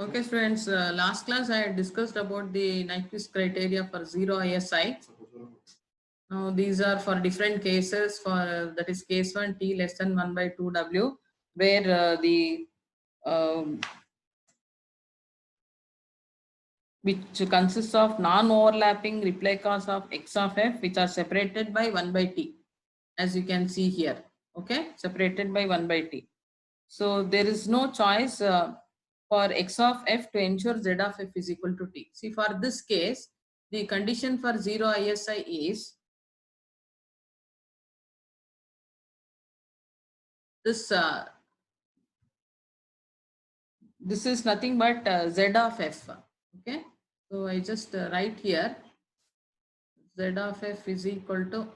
Okay, students, last class I had discussed about the Nyquist criteria for zero ISI. Now, these are for different cases for that is case 1 T less than 1 by 2 W, where the um, which consists of non-overlapping replicas of X of F which are separated by 1 by T, as you can see here. Okay, separated by 1 by T. So there is no choice for X of F to ensure Z of F is equal to T. See, for this case, the condition for zero ISI is this. This is nothing but Z of F. Okay, so I just write here Z of F is equal to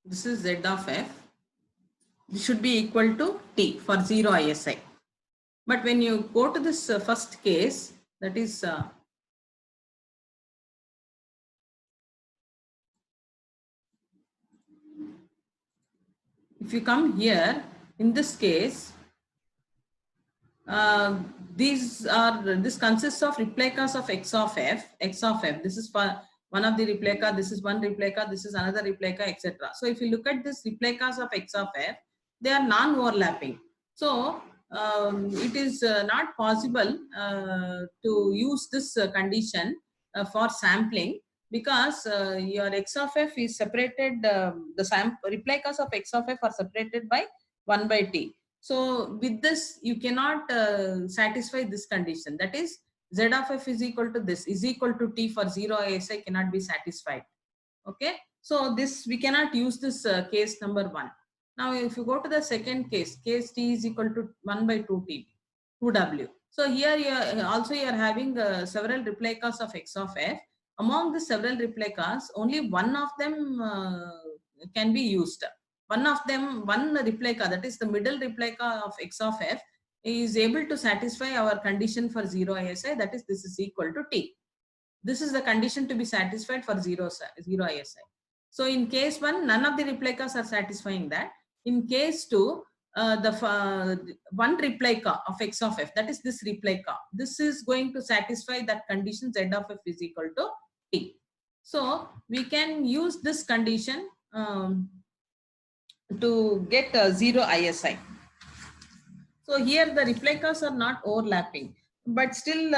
this is Z of F. This should be equal to T for zero ISI. But when you go to this first case, that is if you come here in this case, this consists of replicas of X of F. This is for one of the replica, this is one replica, this is another replica, etc. So if you look at this replicas of X of F, they are non-overlapping. So it is not possible to use this condition for sampling, because your X of F is separated, replicas of X of F are separated by 1 by T. So with this, you cannot satisfy this condition. That is, Z of F is equal to this, is equal to T for zero ISI cannot be satisfied. Okay. So this, we cannot use this case number 1. Now, if you go to the second case, case T is equal to 1 by 2T, 2W. So here you are having several replicas of X of F. Among the several replicas, only one of them can be used. One of them, one replica, that is the middle replica of X of F, is able to satisfy our condition for zero ISI, that is, this is equal to T. This is the condition to be satisfied for zero ISI. So in case 1, none of the replicas are satisfying that. In case 2, one replica of X of F, that is this replica, this is going to satisfy that condition Z of F is equal to T. So we can use this condition to get zero ISI. So here the replicas are not overlapping, but still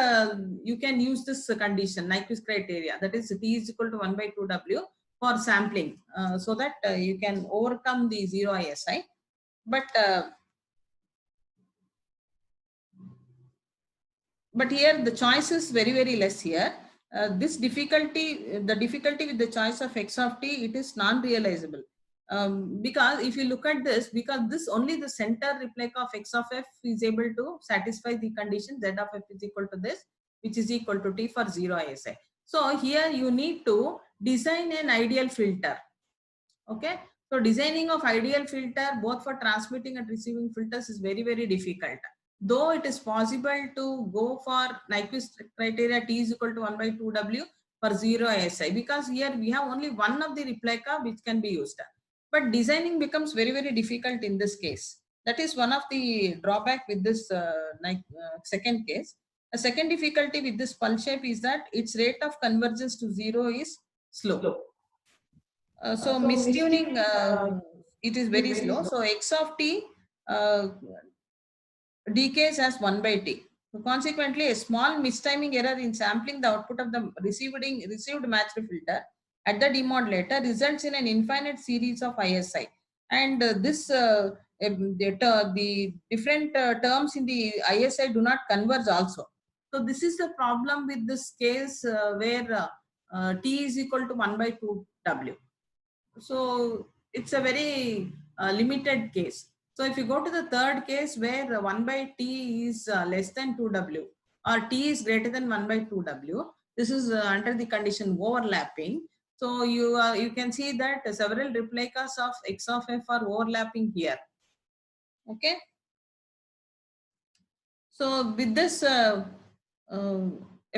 you can use this condition, Nyquist criteria, that is T is equal to 1 by 2W for sampling, so that you can overcome the zero ISI. But here the choice is very, very less here. The difficulty with the choice of X of T, it is non-realizable. Because if you look at this, because this only the center replica of X of F is able to satisfy the condition Z of F is equal to this, which is equal to T for zero ISI. So here you need to design an ideal filter. Okay. So designing of ideal filter both for transmitting and receiving filters is very, very difficult. Though it is possible to go for Nyquist criteria T is equal to 1 by 2W for zero ISI, because here we have only one of the replica which can be used. But designing becomes very, very difficult in this case. That is one of the drawback with this second case. A second difficulty with this pulse shape is that its rate of convergence to zero is slow. So mistuning, it is very slow. So X of T decays as 1 by T. So consequently, a small mistiming error in sampling the output of the received matched filter at the demodulator results in an infinite series of ISI. And the different terms in the ISI do not converge also. So this is the problem with this case where T is equal to 1 by 2 W. So it's a very limited case. So if you go to the third case where 1 by T is less than 2W or T is greater than 1 by 2W, this is under the condition overlapping. So you can see that several replicas of X of F are overlapping here. Okay. So with this, a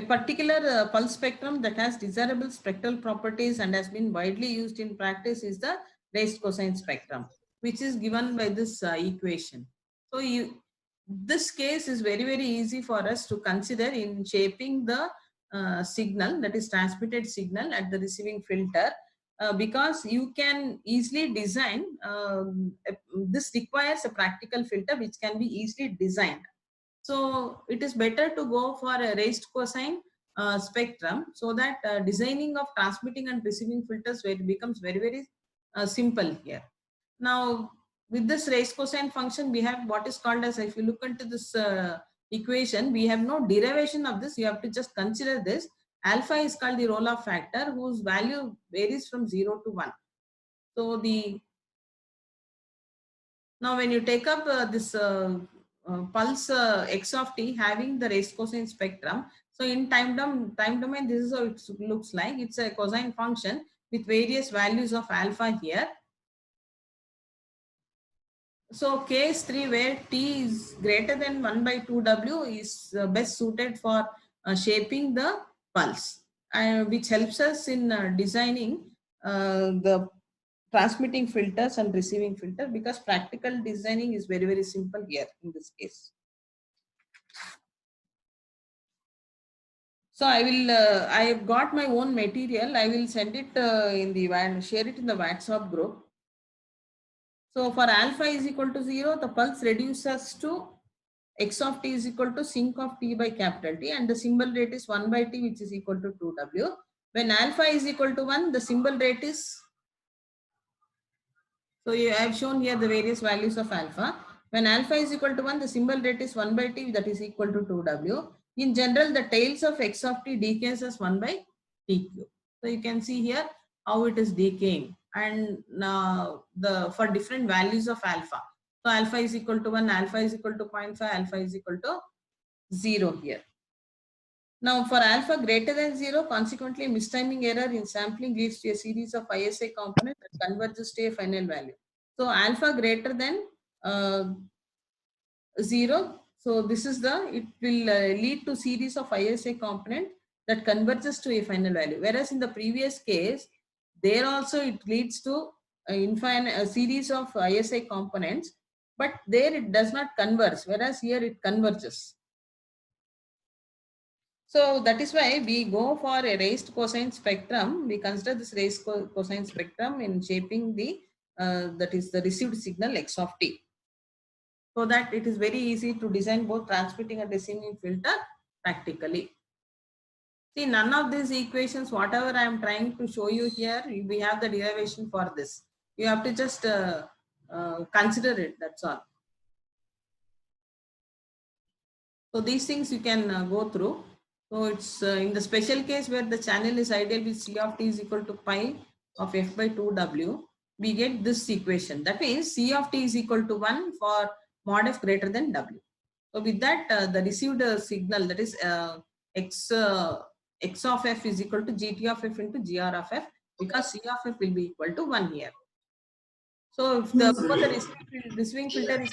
particular pulse spectrum that has desirable spectral properties and has been widely used in practice is the raised cosine spectrum, which is given by this equation. So this case is very, very easy for us to consider in shaping the signal, that is transmitted signal at the receiving filter, because you can easily design, this requires a practical filter which can be easily designed. So it is better to go for a raised cosine spectrum, so that designing of transmitting and receiving filters becomes very, very simple here. Now, with this raised cosine function, we have what is called as, if you look into this equation, we have no derivation of this. You have to just consider this. Alpha is called the roll-off factor, whose value varies from 0 to 1. So now when you take up this pulse x of t having the raised cosine spectrum, so in time domain, this is how it looks like. It's a cosine function with various values of alpha here. So case 3 where t is greater than 1 by 2W is best suited for shaping the pulse, which helps us in designing the transmitting filters and receiving filter, because practical designing is very, very simple here in this case. So I will, I have got my own material. I will send it share it in the WhatsApp group. So for alpha is equal to 0, the pulse reduces to x of t is equal to sinc of t by capital T, and the symbol rate is 1 by t, which is equal to 2W. When alpha is equal to 1, the symbol rate is, so I have shown here the various values of alpha. When alpha is equal to 1, the symbol rate is 1 by t, that is equal to 2W. In general, the tails of x of t decays as 1 by t cube. So you can see here how it is decaying, and for different values of alpha. So alpha is equal to 1, alpha is equal to 0.5, alpha is equal to 0 here. Now for alpha greater than 0, consequently mistiming error in sampling leads to a series of ISI components that converges to a final value. So alpha greater than 0, so this is it will lead to series of ISI component that converges to a final value. Whereas in the previous case, there also it leads to a series of ISI components, but there it does not converge, whereas here it converges. So that is why we go for a raised cosine spectrum. We consider this raised cosine spectrum in shaping the that is the received signal x of t, so that it is very easy to design both transmitting and receiving filter practically. See, none of these equations, whatever I am trying to show you here, we have the derivation for this. You have to just consider it, that's all. So these things you can go through. So it's in the special case where the channel is ideal with C of t is equal to pi of f by 2W, we get this equation. That means C of t is equal to 1 for mod f greater than W. So with that, the received signal, that is x of f is equal to gt of f into gr of f, because C of f will be equal to 1 here. So if the receiving filter is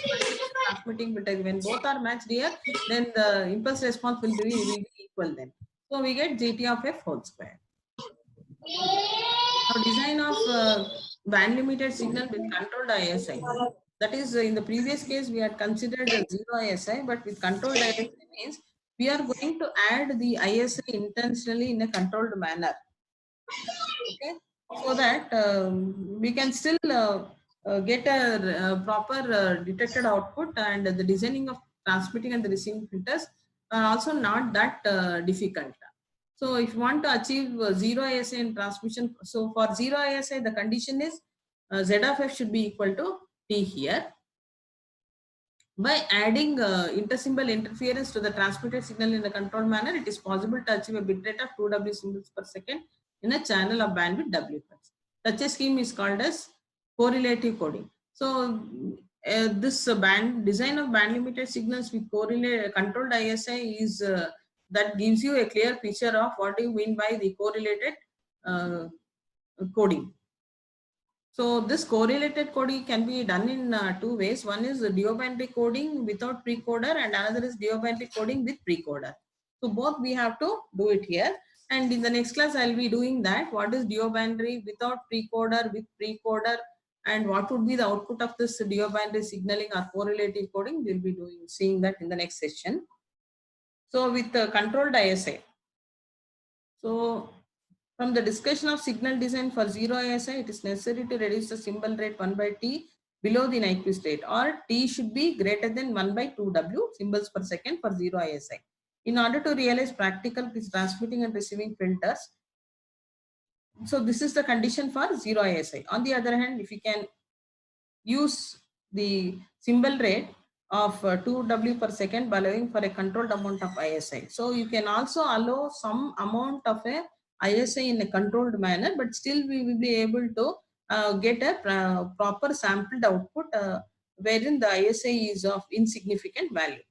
transmitting filter, when both are matched here, then the impulse response will be equal then. So we get gt of f whole square. Now design of band limited signal with controlled ISI. That is, in the previous case we had considered a 0 ISI, but with controlled ISI means we are going to add the ISI intentionally in a controlled manner. Okay, so that we can still get a proper detected output, and the designing of transmitting and the receiving filters are also not that difficult. So if you want to achieve zero ASI in transmission, so for zero ASI, the condition is Z of f should be equal to T here. By adding intersymbol interference to the transmitted signal in the controlled manner, it is possible to achieve a bit rate of 2W symbols per second in a channel of bandwidth W+. Such a scheme is called as correlative coding. So this design of band limited signals with correlated controlled ISI is that gives you a clear picture of what you mean by the correlated coding. So this correlated coding can be done in two ways. One is duobinary coding without precoder, and another is duobinary coding with precoder. So both we have to do it here. And in the next class, I'll be doing that. What is duobinary without precoder, with precoder, and what would be the output of this duobinary signaling or correlative coding? We'll be seeing that in the next session. So with controlled ISI. So from the discussion of signal design for zero ASI, it is necessary to reduce the symbol rate 1 by T below the Nyquist rate, or T should be greater than 1 by 2W symbols per second for zero ASI. In order to realize practical transmitting and receiving filters, so this is the condition for zero ASI. On the other hand, if you can use the symbol rate of 2W per second by allowing for a controlled amount of ISI. So you can also allow some amount of a ISI in a controlled manner, but still we will be able to get a proper sampled output wherein the ISI is of insignificant value.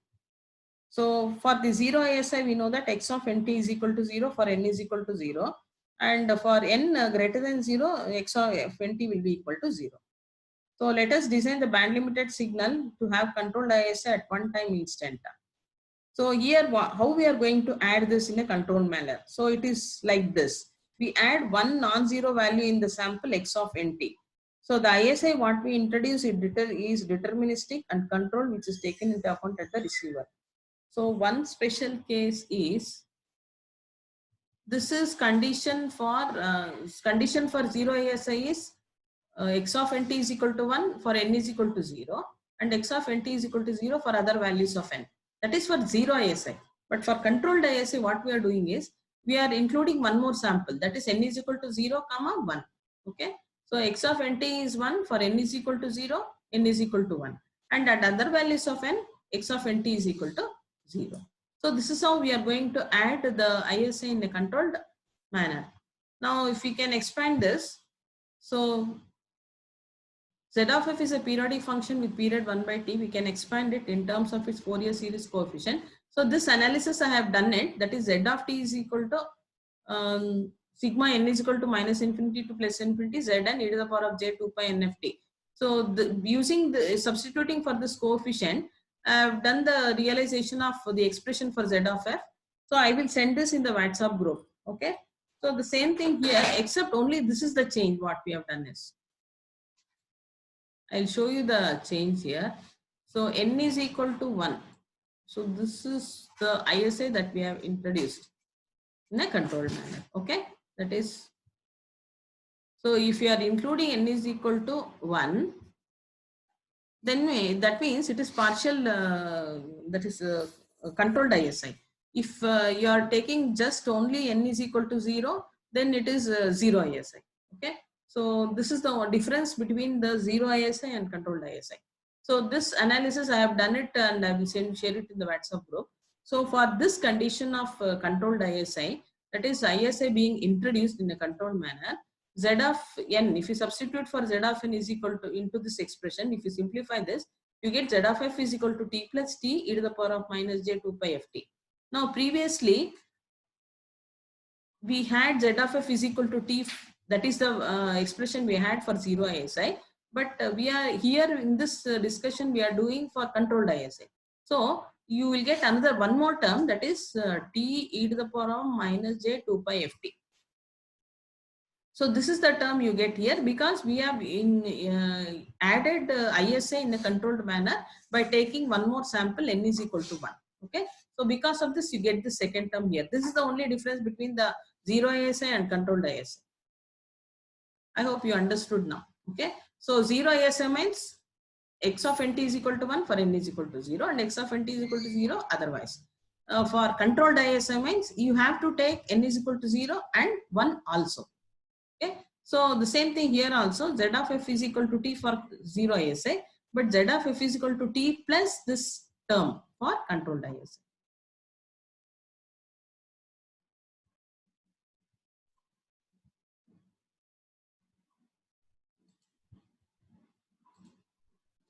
So for the zero ISI, we know that x of nt is equal to 0 for n is equal to 0, and for n greater than 0, x of nt will be equal to 0. So let us design the band limited signal to have controlled ISI at one time instant. So here how we are going to add this in a controlled manner. So it is like this. We add one non-zero value in the sample x of nt. So the ISI what we introduce is deterministic and control, which is taken into account at the receiver. So one special case is, this is condition for zero ASI is x of nt is equal to 1 for n is equal to 0, and x of nt is equal to 0 for other values of n. That is for zero ASI. But for controlled ISI, what we are doing is, we are including one more sample, that is n is equal to 0, 1. Okay. So x of nt is 1 for n is equal to 0, n is equal to 1. And at other values of n, x of nt is equal to 0. So this is how we are going to add the ISI in a controlled manner. Now, if we can expand this, so Z of f is a periodic function with period 1 by t. We can expand it in terms of its Fourier series coefficient. So this analysis I have done it. That is Z of t is equal to sigma n is equal to minus infinity to plus infinity z n e to the power of j 2 pi nft. So substituting for this coefficient, I have done the realization of the expression for Z of f. So I will send this in the WhatsApp group. Okay. So the same thing here, except only this is the change what we have done is. I'll show you the change here. So n is equal to 1. So this is the ISI that we have introduced in a controlled manner. Okay. That is, so if you are including n is equal to 1, then that means it is partial, that is controlled ISI. If you are taking just only n is equal to 0, then it is zero ISI. Okay. So this is the difference between the zero ISI and controlled ISI. So this analysis I have done it and I will share it in the WhatsApp group. So for this condition of controlled ISI, that is ISI being introduced in a controlled manner, Z of n, if you substitute for Z of n is equal to into this expression, if you simplify this, you get Z of f is equal to t plus t e to the power of minus j 2 pi ft. Now previously we had Z of f is equal to t, that is the expression we had for zero ISI, but we are here in this discussion we are doing for controlled ISI. So you will get another one more term, that is t e to the power of minus j 2 pi ft. So this is the term you get here because we have added ISI in a controlled manner by taking one more sample n is equal to 1. Okay. So because of this you get the second term here. This is the only difference between the zero ISI and controlled ISI. I hope you understood now. Okay. So zero ISI means x of nt is equal to 1 for n is equal to 0 and x of nt is equal to 0 otherwise. for controlled ISI means you have to take n is equal to 0 and 1 also. Okay. So the same thing here also, z of f is equal to t for 0 ISI, but z of f is equal to t plus this term for controlled ISI.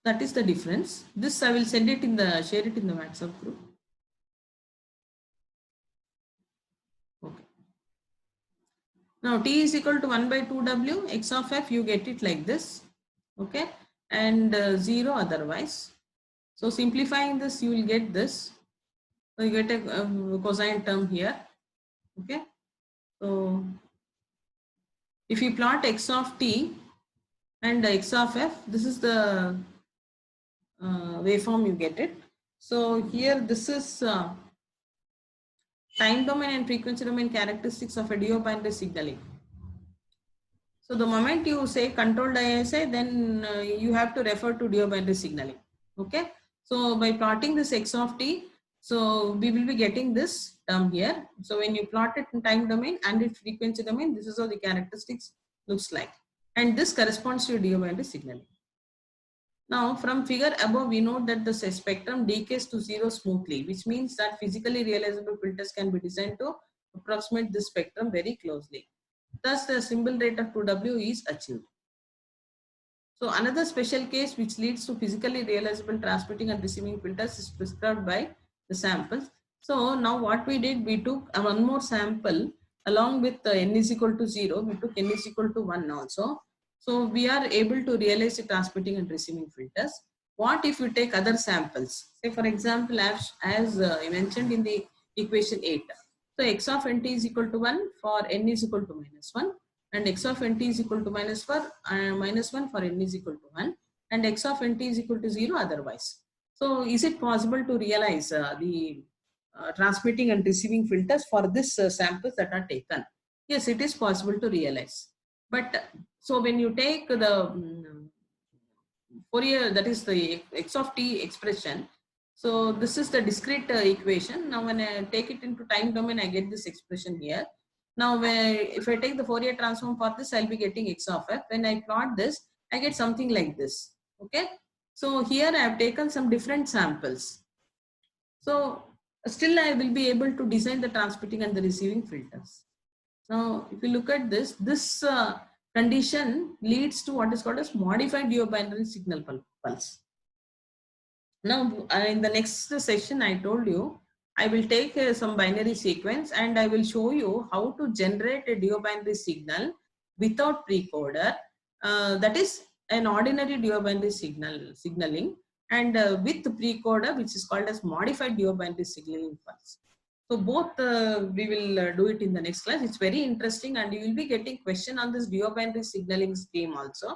That is the difference. This I will send it in the, share it in the WhatsApp group. Okay. Now t is equal to 1 by 2w, x of f, you get it like this. Okay. And 0 otherwise. So simplifying this, you will get this. So you get a cosine term here. Okay. So if you plot x of t and x of f, this is the waveform you get it. So here this is time domain and frequency domain characteristics of a duobinary signaling. So the moment you say controlled ISI, then you have to refer to duobinary signaling. Okay. So by plotting this x of t, so we will be getting this term here. So when you plot it in time domain and in frequency domain, this is how the characteristics looks like. And this corresponds to duobinary signaling. Now from figure above, we know that the spectrum decays to 0 smoothly, which means that physically realizable filters can be designed to approximate this spectrum very closely. Thus the symbol rate of 2W is achieved. So another special case which leads to physically realizable transmitting and receiving filters is prescribed by the samples. So now what we did, we took one more sample along with n is equal to 0, we took n is equal to 1 also. So we are able to realize the transmitting and receiving filters. What if you take other samples? Say for example, as I mentioned in the equation 8. So x of nt is equal to 1 for n is equal to minus 1, and x of nt is equal to minus 1 for n is equal to 1, and x of nt is equal to 0 otherwise. So is it possible to realize the transmitting and receiving filters for this samples that are taken? Yes, it is possible to realize. But so when you take the Fourier, that is the x of t expression, so this is the discrete equation. Now when I take it into time domain, I get this expression here. Now if I take the Fourier transform for this, I'll be getting x of f. When I plot this, I get something like this. Okay. So here I have taken some different samples. So still I will be able to design the transmitting and the receiving filters. Now if you look at this condition leads to what is called as modified duobinary signal pulse. Now in the next session, I told you I will take some binary sequence and I will show you how to generate a duobinary signal without precoder. That is an ordinary duobinary signaling, and with precoder, which is called as modified duobinary signaling pulse. So both we will do it in the next class. It's very interesting, and you will be getting question on this duobinary signaling scheme also.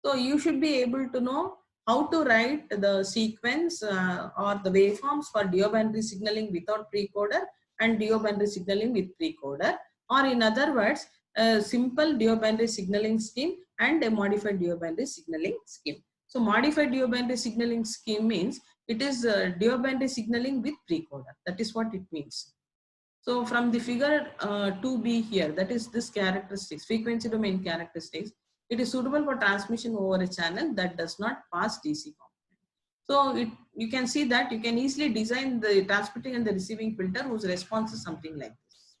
So you should be able to know how to write the sequence or the waveforms for duobinary signaling without precoder and duobinary signaling with precoder, or in other words, a simple duobinary signaling scheme and a modified duobinary signaling scheme. So modified duobinary signaling scheme means it is duobinary signaling with precoder. That is what it means. So from the figure 2b here, that is this characteristics, frequency domain characteristics, it is suitable for transmission over a channel that does not pass DC component. So you can see that you can easily design the transmitting and the receiving filter whose response is something like this.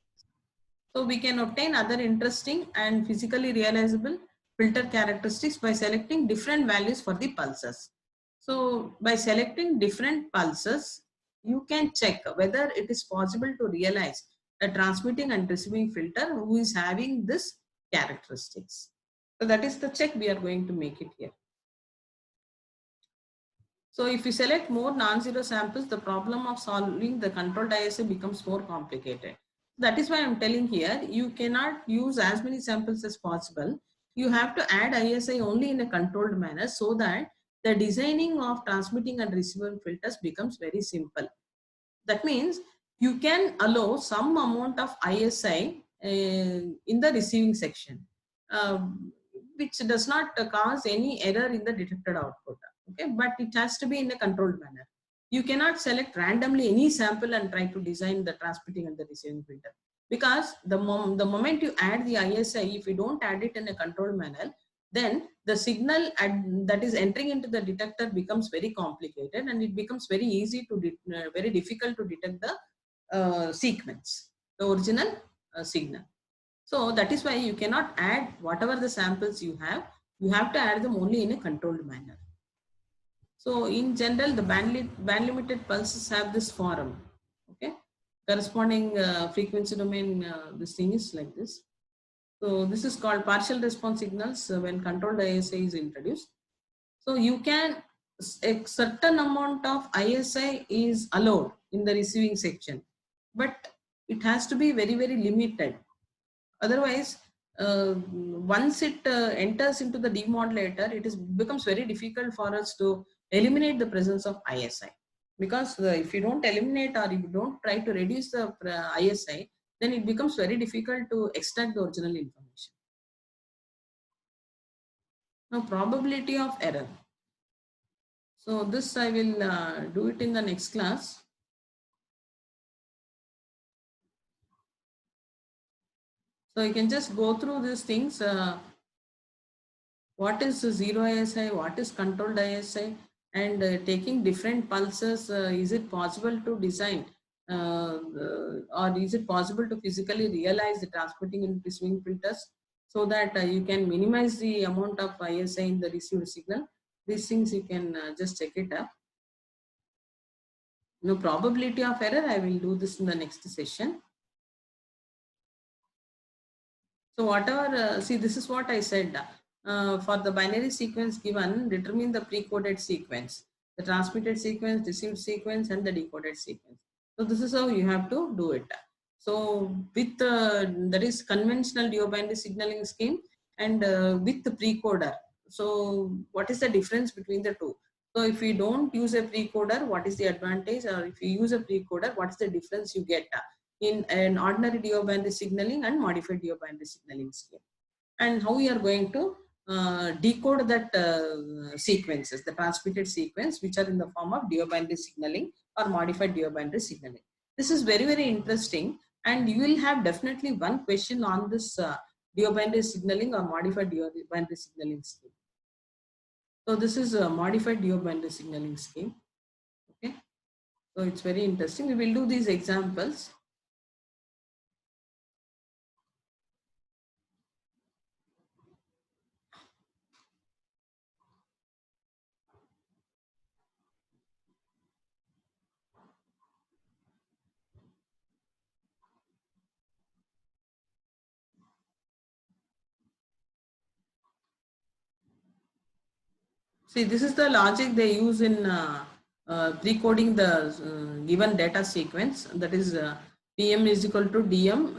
So we can obtain other interesting and physically realizable filter characteristics by selecting different values for the pulses. So by selecting different pulses, you can check whether it is possible to realize a transmitting and receiving filter who is having this characteristics. So that is the check we are going to make it here. So if you select more non-zero samples, the problem of solving the controlled ISI becomes more complicated. That is why I'm telling here, you cannot use as many samples as possible. You have to add ISI only in a controlled manner so that the designing of transmitting and receiving filters becomes very simple. That means you can allow some amount of ISI in the receiving section, which does not cause any error in the detected output. Okay, but it has to be in a controlled manner. you cannot select randomly any sample and try to design the transmitting and the receiving filter. Because the moment you add the ISI, if you don't add it in a controlled manner, then the signal that is entering into the detector becomes very complicated, and it becomes very easy to, very difficult to detect the sequence, the original signal. So that is why you cannot add whatever the samples you have to add them only in a controlled manner. So in general, the band limited pulses have this form, okay? Corresponding frequency domain, this thing is like this. So this is called partial response signals when controlled ISI is introduced. So you can, a certain amount of ISI is allowed in the receiving section, but it has to be very, very limited. Otherwise, once it enters into the demodulator, becomes very difficult for us to eliminate the presence of ISI. Because if you don't eliminate or if you don't try to reduce the ISI, then it becomes very difficult to extract the original information. Now, probability of error. So this I will do it in the next class. So you can just go through these things. What is zero ISI? What is controlled ISI? And taking different pulses, is it possible to design or is it possible to physically realize the transmitting and receiving filters so that you can minimize the amount of ISI in the received signal? These things you can just check it up. No probability of error, I will do this in the next session. So whatever, see, this is what I said. For the binary sequence given, determine the pre-coded sequence, the transmitted sequence, received sequence, and the decoded sequence. So this is how you have to do it. So with that is conventional duobinary signaling scheme and with the pre-coder. So what is the difference between the two? So if you don't use a pre-coder, what is the advantage? Or if you use a pre-coder, what is the difference you get in an ordinary duobinary signaling and modified duobinary signaling scheme? And how we are going to decode that sequences, the transmitted sequence, which are in the form of duobinary signaling or modified duobinary signaling. This is very, very interesting, and you will have definitely one question on this duobinary signaling or modified duobinary signaling scheme. So this is a modified duobinary signaling scheme. Okay, so it's very interesting. We will do these examples. See, this is the logic they use in decoding the given data sequence. That is PM is equal to DM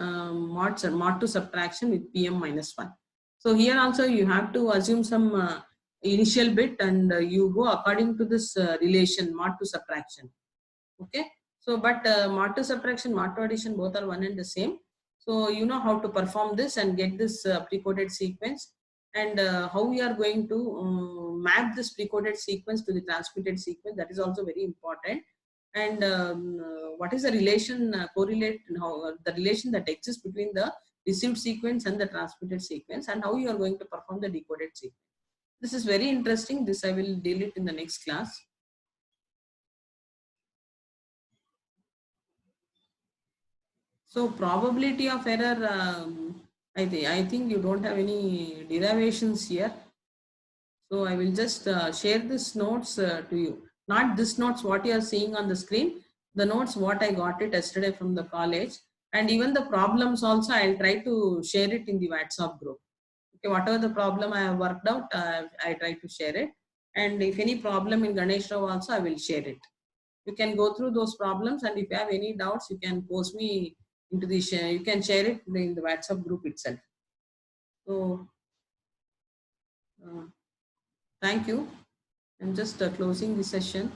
mod to subtraction with PM minus 1. So here also you have to assume some initial bit and you go according to this relation mod to subtraction. Okay. So, but mod to subtraction, mod to addition, both are one and the same. So you know how to perform this and get this pre-coded sequence, and how we are going to map this pre-coded sequence to the transmitted sequence. That is also very important. And what is the relation, the relation that exists between the received sequence and the transmitted sequence, and how you are going to perform the decoded sequence. This is very interesting. This I will deal it in the next class. So probability of error, I think you don't have any derivations here. So I will just share this notes to you. Not this notes what you are seeing on the screen, the notes what I got it yesterday from the college, and even the problems also I'll try to share it in the WhatsApp group. Okay, whatever the problem I have worked out, I try to share it. And if any problem in Ganesh Rao also, I will share it. You can go through those problems, and if you have any doubts, you can post me into the share. You can share it in the WhatsApp group itself. So thank you. I'm just closing the session.